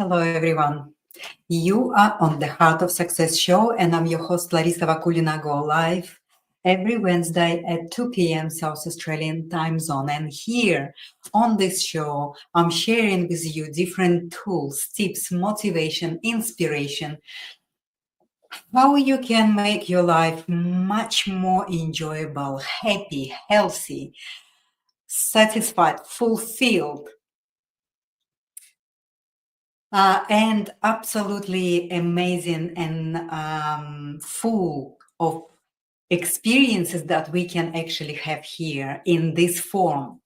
Hello, everyone. You are on the Heart of Success show, and I'm your host, Larisa Vakulina. Go live every Wednesday at 2 p.m. South Australian time zone. And here on this show, I'm sharing with you different tools, tips, motivation, inspiration, how you can make your life much more enjoyable, happy, healthy, satisfied, fulfilled. And absolutely amazing and full of experiences that we can actually have here in this form.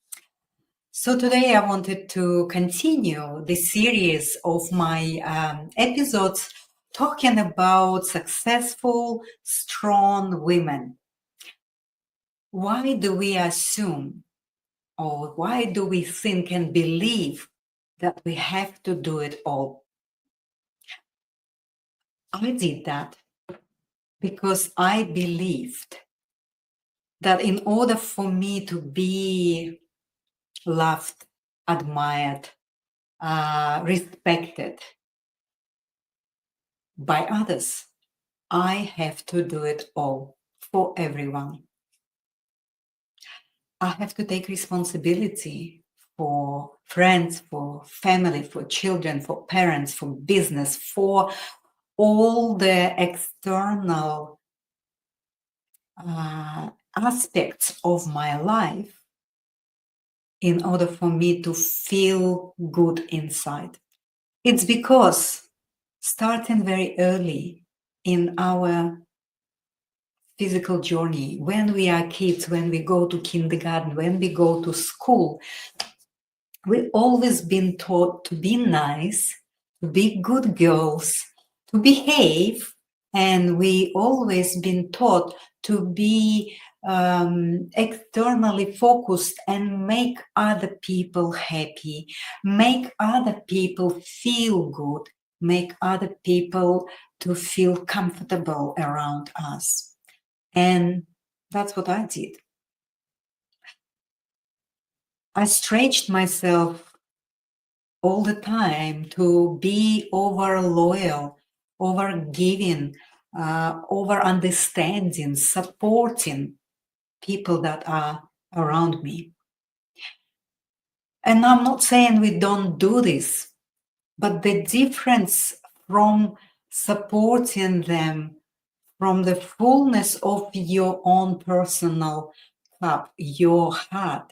So today I wanted to continue the series of my episodes talking about successful, strong women. Why do we assume or why do we think and believe that we have to do it all? I did that because I believed that in order for me to be loved, admired, respected by others, I have to do it all for everyone. I have to take responsibility for friends, for family, for children, for parents, for business, for all the external aspects of my life in order for me to feel good inside. It's because starting very early in our physical journey, when we are kids, when we go to kindergarten, when we go to school, we've always been taught to be nice, to be good girls, to behave, and we always been taught to be externally focused and make other people happy, make other people feel good, make other people to feel comfortable around us. And that's what I did. I stretched myself all the time to be over loyal, over giving, over understanding, supporting people that are around me. And I'm not saying we don't do this, but the difference from supporting them from the fullness of your own personal cup, your heart,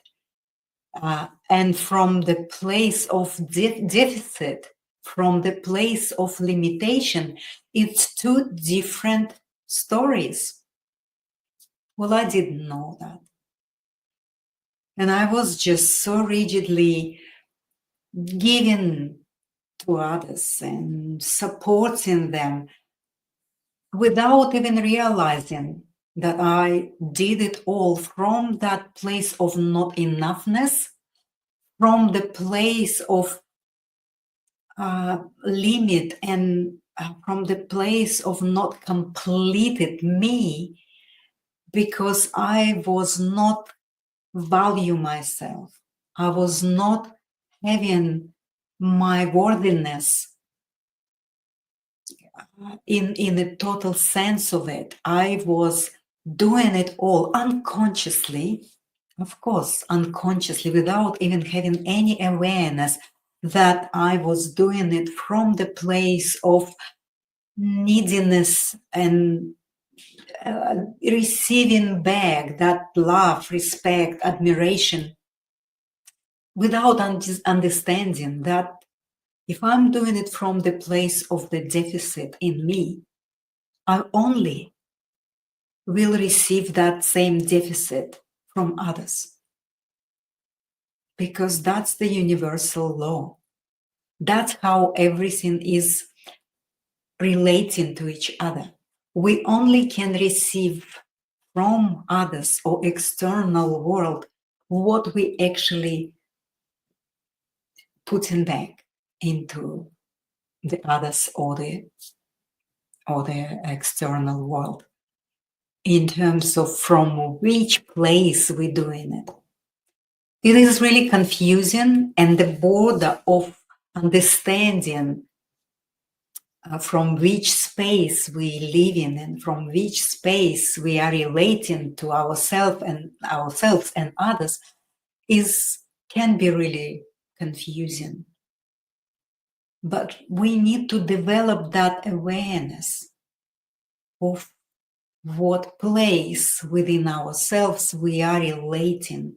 and from the place of deficit, from the place of limitation, it's two different stories. Well, I didn't know that. And I was just so rigidly giving to others and supporting them without even realizing that I did it all from that place of not enoughness, from the place of limit, and from the place of not completed me, because I was not value myself. I was not having my worthiness in the total sense of it. I was doing it all unconsciously, of course, unconsciously, without even having any awareness that I was doing it from the place of neediness and receiving back that love, respect, admiration, without understanding that if I'm doing it from the place of the deficit in me, I only will receive that same deficit from others. Because that's the universal law. That's how everything is relating to each other. We only can receive from others or external world what we actually putting back into the others or the external world, in terms of from which place we're doing it. It is really confusing, and the border of understanding from which space we live in and from which space we are relating to ourselves and others can be really confusing. But we need to develop that awareness of what place within ourselves we are relating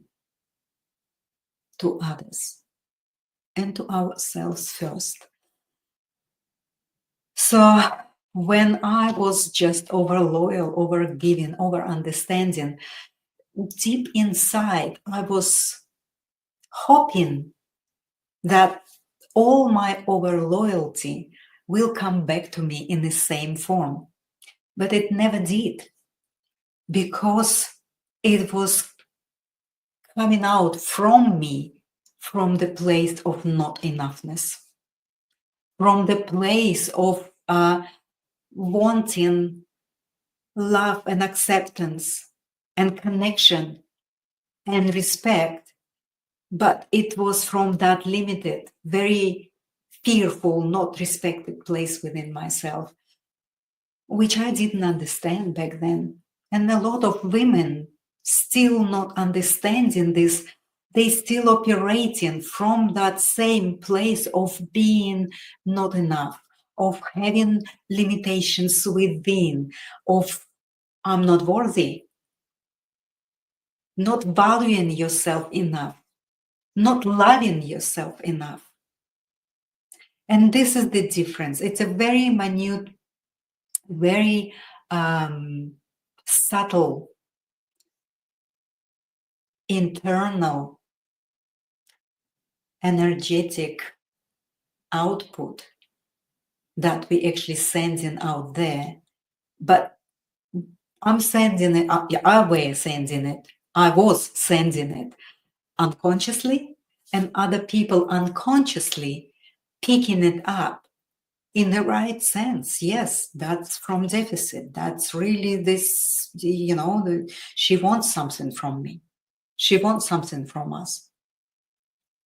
to others and to ourselves first. So when I was just over loyal, over giving, over understanding, deep inside, I was hoping that all my over loyalty will come back to me in the same form. But it never did, because it was coming out from me, from the place of not enoughness, from the place of wanting love and acceptance and connection and respect. But it was from that limited, very fearful, not respected place within myself, which I didn't understand back then. And a lot of women still not understanding this, they still operating from that same place of being not enough, of having limitations within, of I'm not worthy, not valuing yourself enough, not loving yourself enough. And this is the difference. It's a very minute, very subtle internal energetic output that we actually sending out there. But I'm sending it, I was sending it unconsciously, and other people unconsciously picking it up in the right sense. Yes, that's from deficit. That's really this, she wants something from me. She wants something from us.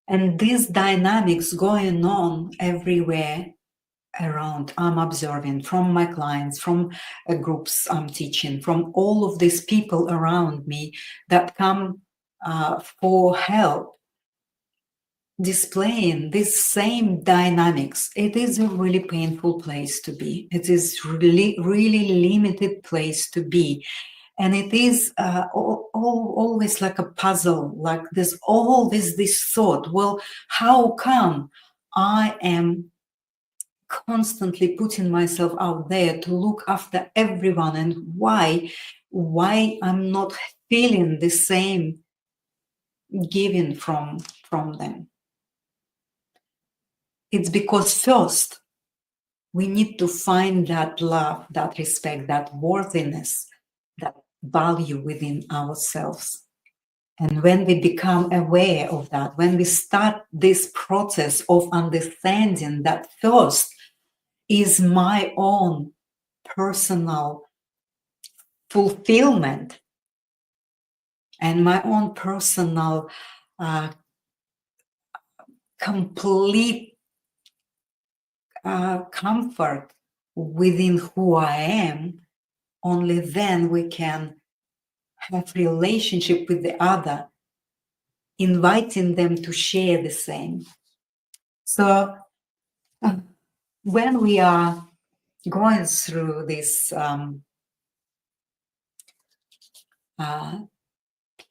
And these dynamics going on everywhere around, I'm observing from my clients, from groups I'm teaching, from all of these people around me that come for help, displaying this same dynamics. It is a really painful place to be. It is really, really limited place to be. And it is always like a puzzle, like there's always this thought, well, how come I am constantly putting myself out there to look after everyone, and why I'm not feeling the same giving from them? It's because first we need to find that love, that respect, that worthiness, that value within ourselves. And when we become aware of that, when we start this process of understanding that first is my own personal fulfillment and my own personal complete comfort within who I am, only then we can have relationship with the other, inviting them to share the same. So when we are going through this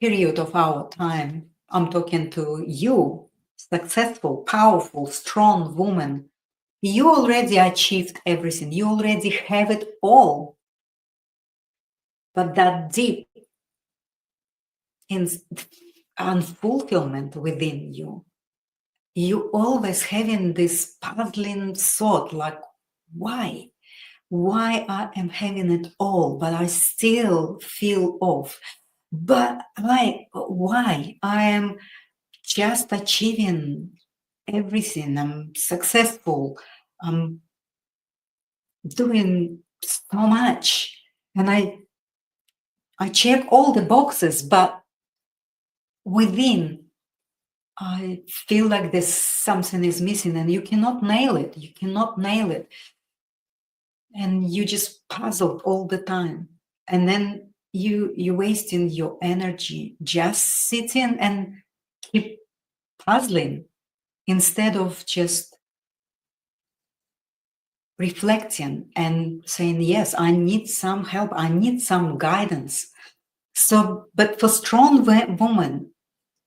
period of our time, I'm talking to you, successful, powerful, strong woman. You already achieved everything. You already have it all. But that deep unfulfillment within you, you always having this puzzling thought, like, why I am having it all, but I still feel off. But why I am just achieving everything, I'm successful, I'm doing so much, and I check all the boxes, but within I feel like there's something is missing, and you cannot nail it. You cannot nail it. and you just puzzled all the time, and then you wasting your energy just sitting and keep puzzling instead of just reflecting and saying, yes, I need some help, I need some guidance. So, but for strong women,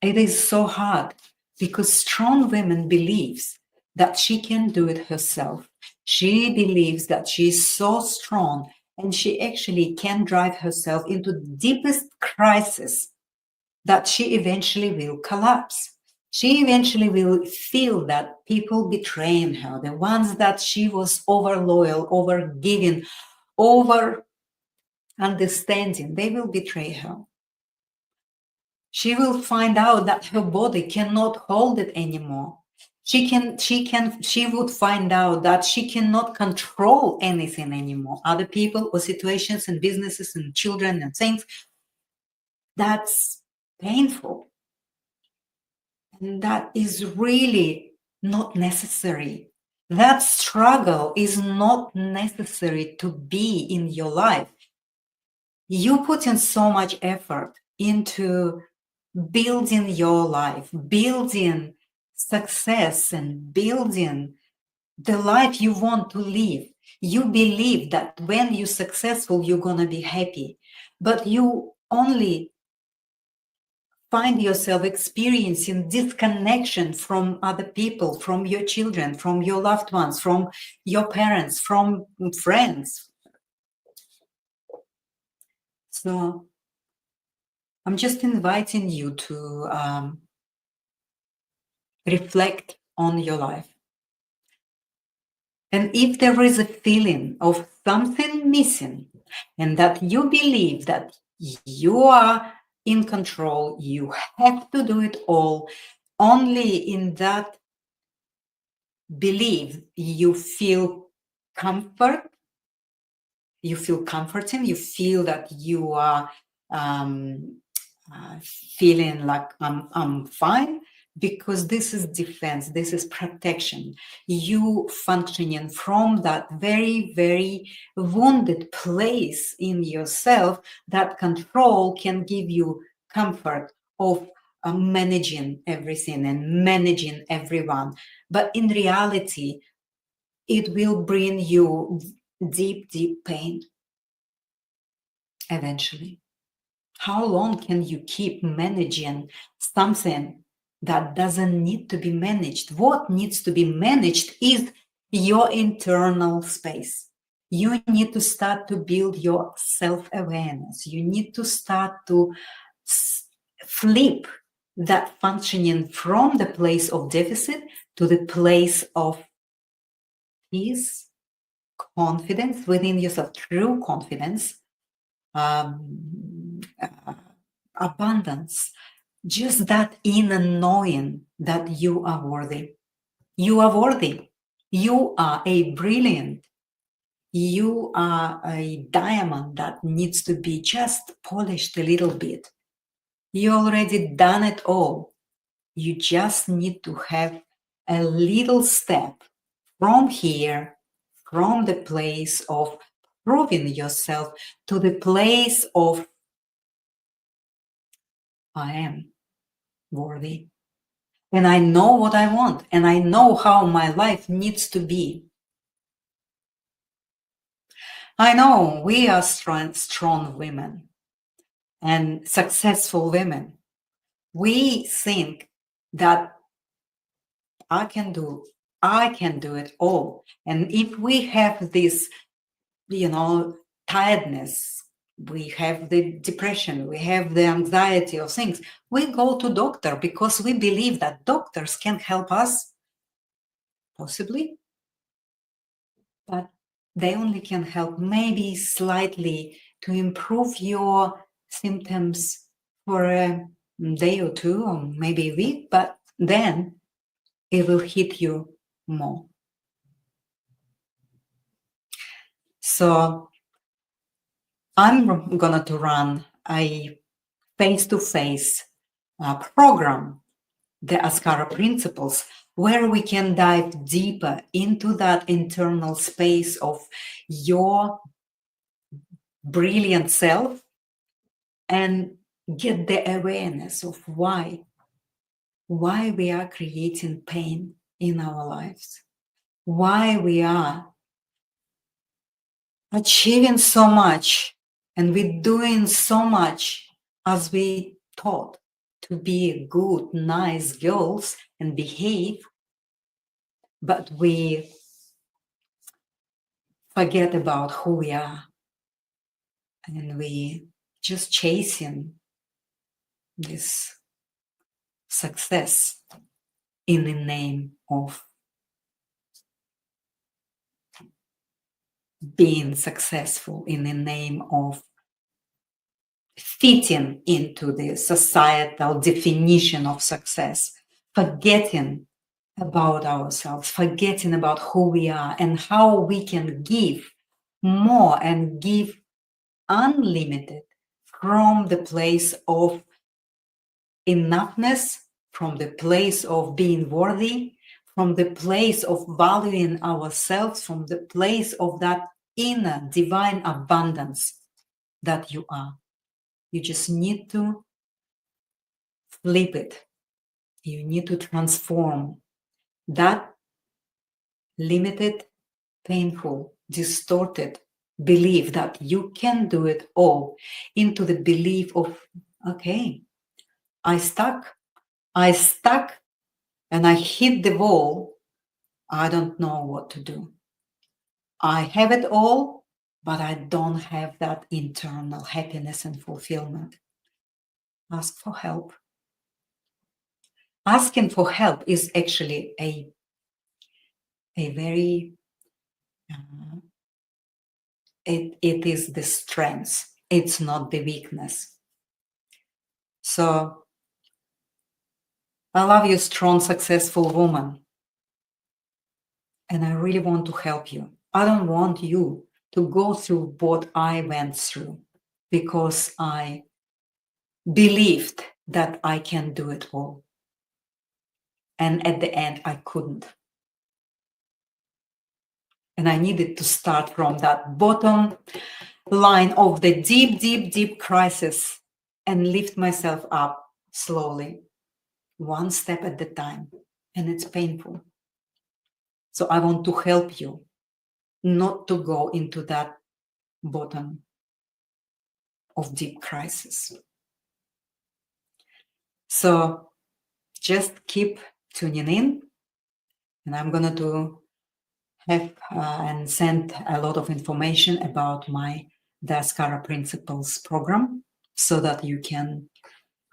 it is so hard, because strong women believes that she can do it herself. She believes that she is so strong, and she actually can drive herself into the deepest crisis, that she eventually will collapse. She eventually will feel that people betraying her, the ones that she was over loyal, over giving, over understanding, they will betray her. She will find out that her body cannot hold it anymore. She would find out that she cannot control anything anymore, other people or situations and businesses and children and things. That's painful. And that is really not necessary. That struggle is not necessary to be in your life. You put in so much effort into building your life, building success, and building the life you want to live. You believe that when you're successful, you're going to be happy, but you only find yourself experiencing disconnection from other people, from your children, from your loved ones, from your parents, from friends. So I'm just inviting you to reflect on your life. And if there is a feeling of something missing, and that you believe that you are in control, you have to do it all, only in that belief you feel comfort, you feel comforting, you feel that you are feeling like I'm fine, because this is defense, this is protection. You functioning from that very, very wounded place in yourself, that control can give you comfort of managing everything and managing everyone. But in reality, it will bring you deep, deep pain eventually. How long can you keep managing something that doesn't need to be managed? What needs to be managed is your internal space. You need to start to build your self-awareness. You need to start to flip that functioning from the place of deficit to the place of peace, confidence within yourself, true confidence, abundance, just that inner knowing that you are worthy. You are worthy. You are a brilliant. You are a diamond that needs to be just polished a little bit. You already done it all. You just need to have a little step from here, from the place of proving yourself, to the place of I am worthy. And I know what I want, and I know how my life needs to be. I know we are strong women and successful women. We think that I can do it all. And if we have this, tiredness, we have the depression, we have the anxiety of things, we go to doctor because we believe that doctors can help us, possibly, but they only can help maybe slightly to improve your symptoms for a day or two, or maybe a week, but then it will hit you more. So I'm going to run a face-to-face program, the Askara Principles, where we can dive deeper into that internal space of your brilliant self and get the awareness of why we are creating pain in our lives, why we are achieving so much and we're doing so much as we thought to be good, nice girls and behave, but we forget about who we are and we just chasing this success in the name of being successful, in the name of fitting into the societal definition of success, forgetting about ourselves, forgetting about who we are and how we can give more and give unlimited from the place of enoughness, from the place of being worthy, from the place of valuing ourselves, from the place of that inner divine abundance that you are. You just need to flip it. You need to transform that limited, painful, distorted belief that you can do it all into the belief of, okay, I stuck and I hit the wall. I don't know what to do. I have it all, but I don't have that internal happiness and fulfillment. Ask for help. Asking for help is actually a very, it is the strength. It's not the weakness. So I love you, strong, successful woman. And I really want to help you. I don't want you to go through what I went through because I believed that I can do it all. And at the end, I couldn't. And I needed to start from that bottom line of the deep, deep, deep crisis and lift myself up slowly, one step at a time. And it's painful. So I want to help you not to go into that bottom of deep crisis. So just keep tuning in, and I'm going to have and send a lot of information about my Daskara Principles program so that you can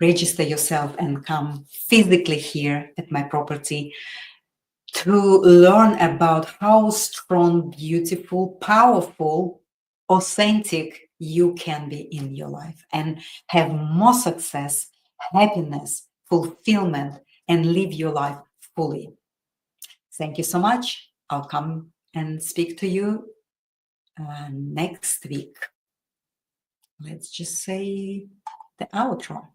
register yourself and come physically here at my property to learn about how strong, beautiful, powerful, authentic you can be in your life and have more success, happiness, fulfillment, and live your life fully. Thank you so much. I'll come and speak to you next week. Let's just say the outro.